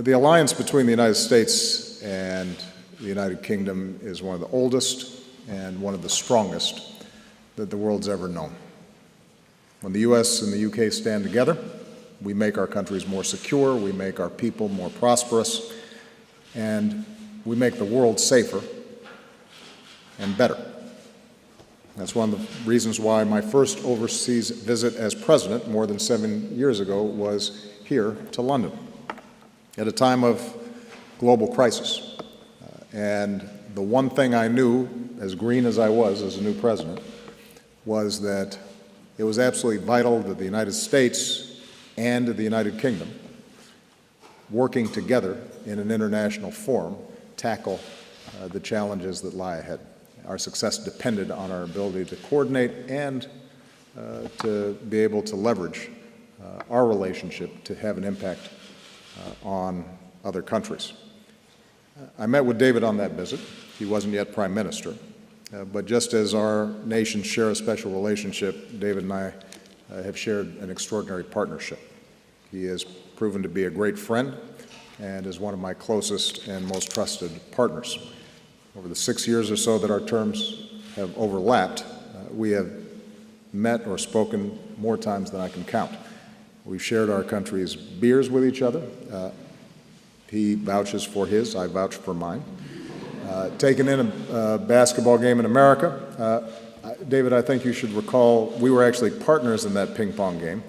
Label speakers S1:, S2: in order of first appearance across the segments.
S1: The alliance between the United States and the United Kingdom is one of the oldest and one of the strongest that the world's ever known. When the U.S. and the U.K. stand together, we make our countries more secure, we make our people more prosperous, and we make the world safer and better. That's one of the reasons why my first overseas visit as president more than 7 years ago was here to London at a time of global crisis. And the one thing I knew, as green as I was as a new president, was that it was absolutely vital that the United States and the United Kingdom, working together in an international forum, tackle the challenges that lie ahead. Our success depended on our ability to coordinate and to be able to leverage our relationship to have an impact on other countries. I met with David on that visit. He wasn't yet Prime Minister. But just as our nations share a special relationship, David and I have shared an extraordinary partnership. He has proven to be a great friend and is one of my closest and most trusted partners. Over the 6 years or so that our terms have overlapped, we have met or spoken more times than I can count. We've shared our country's beers with each other. He vouches for his, I vouch for mine. Taken in a basketball game in America. David, I think you should recall we were actually partners in that ping pong game.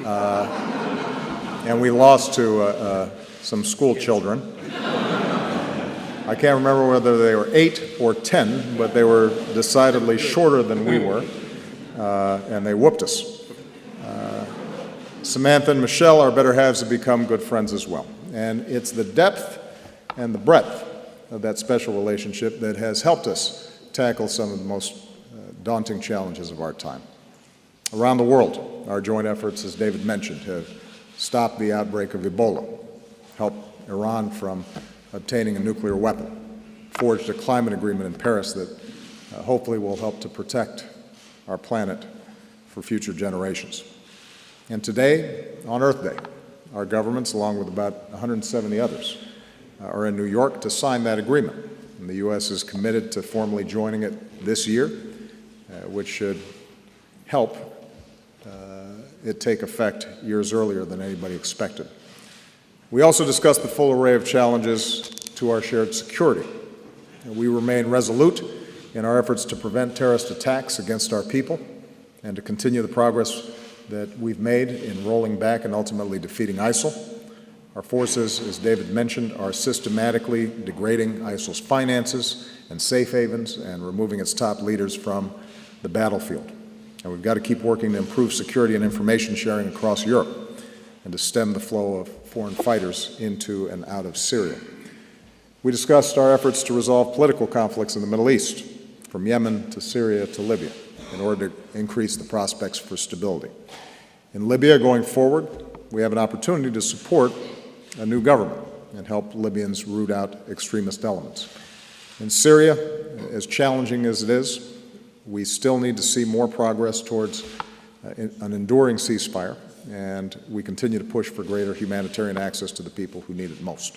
S1: And we lost to some school children. I can't remember whether they were 8 or 10, but they were decidedly shorter than we were, and they whooped us. Samantha and Michelle, our better halves, have become good friends as well. And it's the depth and the breadth of that special relationship that has helped us tackle some of the most daunting challenges of our time. Around the world, our joint efforts, as David mentioned, have stopped the outbreak of Ebola, helped Iran from obtaining a nuclear weapon, forged a climate agreement in Paris that hopefully will help to protect our planet for future generations. And today, on Earth Day, our governments, along with about 170 others, are in New York to sign that agreement. And the U.S. is committed to formally joining it this year, which should help it take effect years earlier than anybody expected. We also discussed the full array of challenges to our shared security. We remain resolute in our efforts to prevent terrorist attacks against our people and to continue the progress that we've made in rolling back and ultimately defeating ISIL. Our forces, as David mentioned, are systematically degrading ISIL's finances and safe havens and removing its top leaders from the battlefield. And we've got to keep working to improve security and information sharing across Europe and to stem the flow of foreign fighters into and out of Syria. We discussed our efforts to resolve political conflicts in the Middle East, from Yemen to Syria to Libya, in order to increase the prospects for stability. In Libya, going forward, we have an opportunity to support a new government and help Libyans root out extremist elements. In Syria, as challenging as it is, we still need to see more progress towards an enduring ceasefire, and we continue to push for greater humanitarian access to the people who need it most.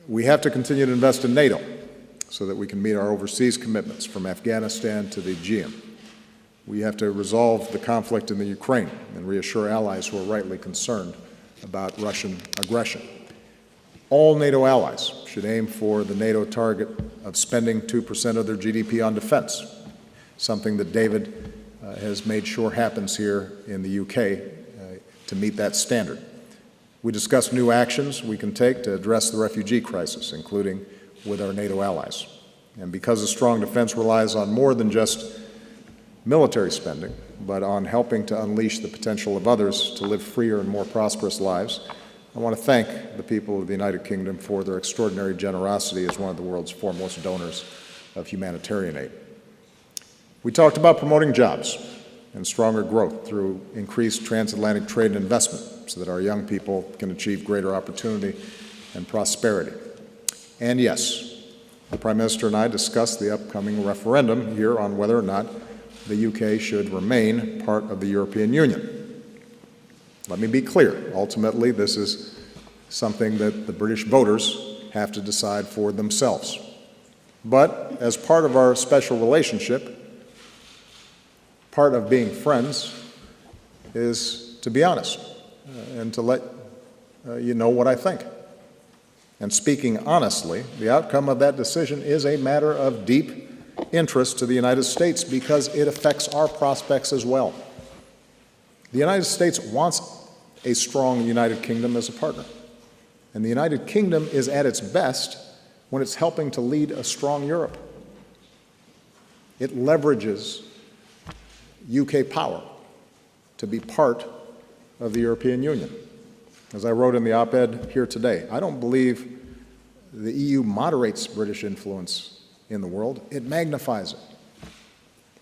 S1: We have to continue to invest in NATO so that we can meet our overseas commitments from Afghanistan to the Aegean. We have to resolve the conflict in the Ukraine and reassure allies who are rightly concerned about Russian aggression. All NATO allies should aim for the NATO target of spending 2% of their GDP on defense, something that David has made sure happens here in the UK to meet that standard. We discussed new actions we can take to address the refugee crisis, including with our NATO allies. And because a strong defense relies on more than just military spending, but on helping to unleash the potential of others to live freer and more prosperous lives, I want to thank the people of the United Kingdom for their extraordinary generosity as one of the world's foremost donors of humanitarian aid. We talked about promoting jobs and stronger growth through increased transatlantic trade and investment so that our young people can achieve greater opportunity and prosperity. And yes, the Prime Minister and I discussed the upcoming referendum here on whether or not the UK should remain part of the European Union. Let me be clear. Ultimately, this is something that the British voters have to decide for themselves. But as part of our special relationship, part of being friends is to be honest and to let you know what I think. And speaking honestly, the outcome of that decision is a matter of deep interest to the United States because it affects our prospects as well. The United States wants a strong United Kingdom as a partner. And the United Kingdom is at its best when it's helping to lead a strong Europe. It leverages UK power to be part of the European Union. As I wrote in the op-ed here today, I don't believe the EU moderates British influence in the world, it magnifies it.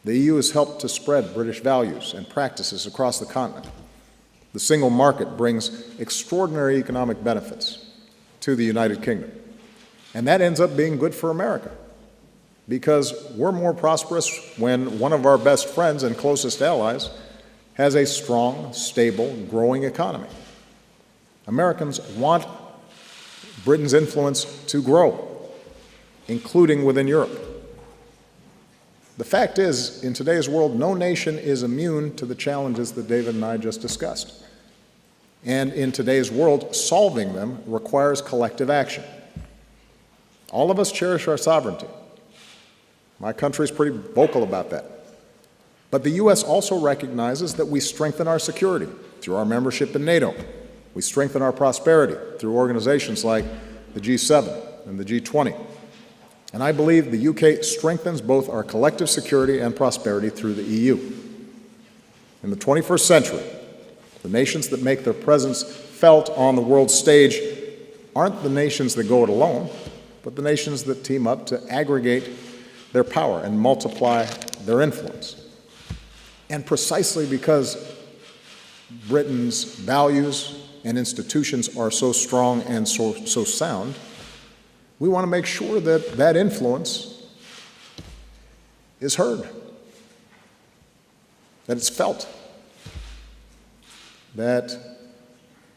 S1: The EU has helped to spread British values and practices across the continent. The single market brings extraordinary economic benefits to the United Kingdom. And that ends up being good for America because we're more prosperous when one of our best friends and closest allies has a strong, stable, growing economy. Americans want Britain's influence to grow, including within Europe. The fact is, in today's world, no nation is immune to the challenges that David and I just discussed. And in today's world, solving them requires collective action. All of us cherish our sovereignty. My country is pretty vocal about that. But the U.S. also recognizes that we strengthen our security through our membership in NATO. We strengthen our prosperity through organizations like the G7 and the G20. And I believe the UK strengthens both our collective security and prosperity through the EU. In the 21st century, the nations that make their presence felt on the world stage aren't the nations that go it alone, but the nations that team up to aggregate their power and multiply their influence. And precisely because Britain's values and institutions are so strong and so sound, we want to make sure that that influence is heard, that it's felt, that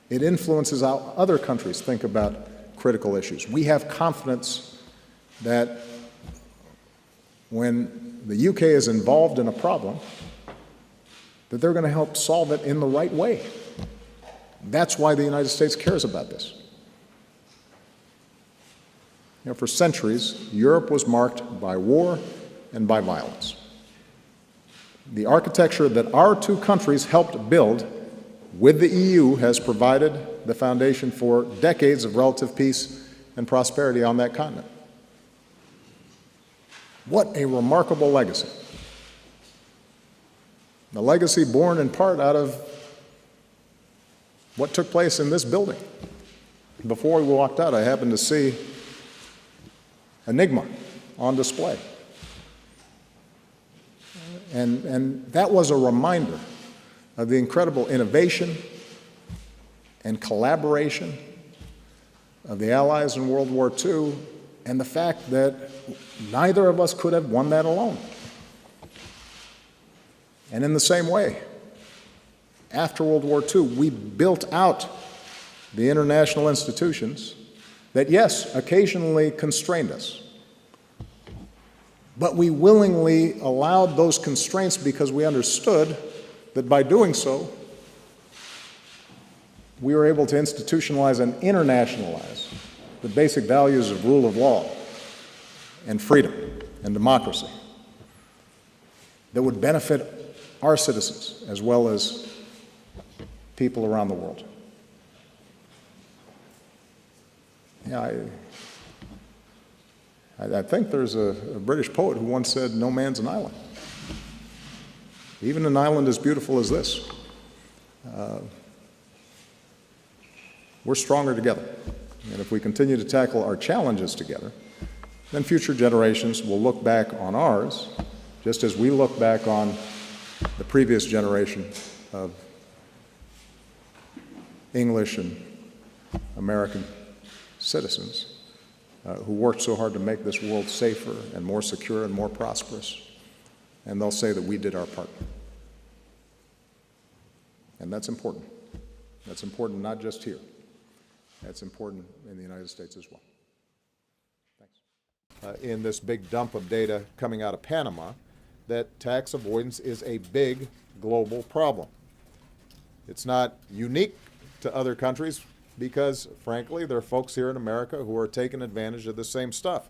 S1: it influences how other countries think about critical issues. We have confidence that when the UK is involved in a problem, that they're going to help solve it in the right way. That's why the United States cares about this. You know, for centuries, Europe was marked by war and by violence. The architecture that our two countries helped build with the EU has provided the foundation for decades of relative peace and prosperity on that continent. What a remarkable legacy. A legacy born in part out of what took place in this building. Before we walked out, I happened to see Enigma on display. And that was a reminder of the incredible innovation and collaboration of the Allies in World War II and the fact that neither of us could have won that alone. And in the same way, after World War II, we built out the international institutions that, yes, occasionally constrained us. But we willingly allowed those constraints because we understood that by doing so, we were able to institutionalize and internationalize the basic values of rule of law and freedom and democracy that would benefit our citizens as well as people around the world. Yeah, I think there's a British poet who once said, "No man's an island." Even an island as beautiful as this. We're stronger together. And if we continue to tackle our challenges together, then future generations will look back on ours, just as we look back on the previous generation of English and American citizens who worked so hard to make this world safer and more secure and more prosperous. And they'll say that we did our part. And that's important. That's important not just here, That's important in the United States as well. Thanks. In this big dump of data coming out of Panama, that tax avoidance is a big global problem. It's not unique to other countries because, frankly, there are folks here in America who are taking advantage of the same stuff.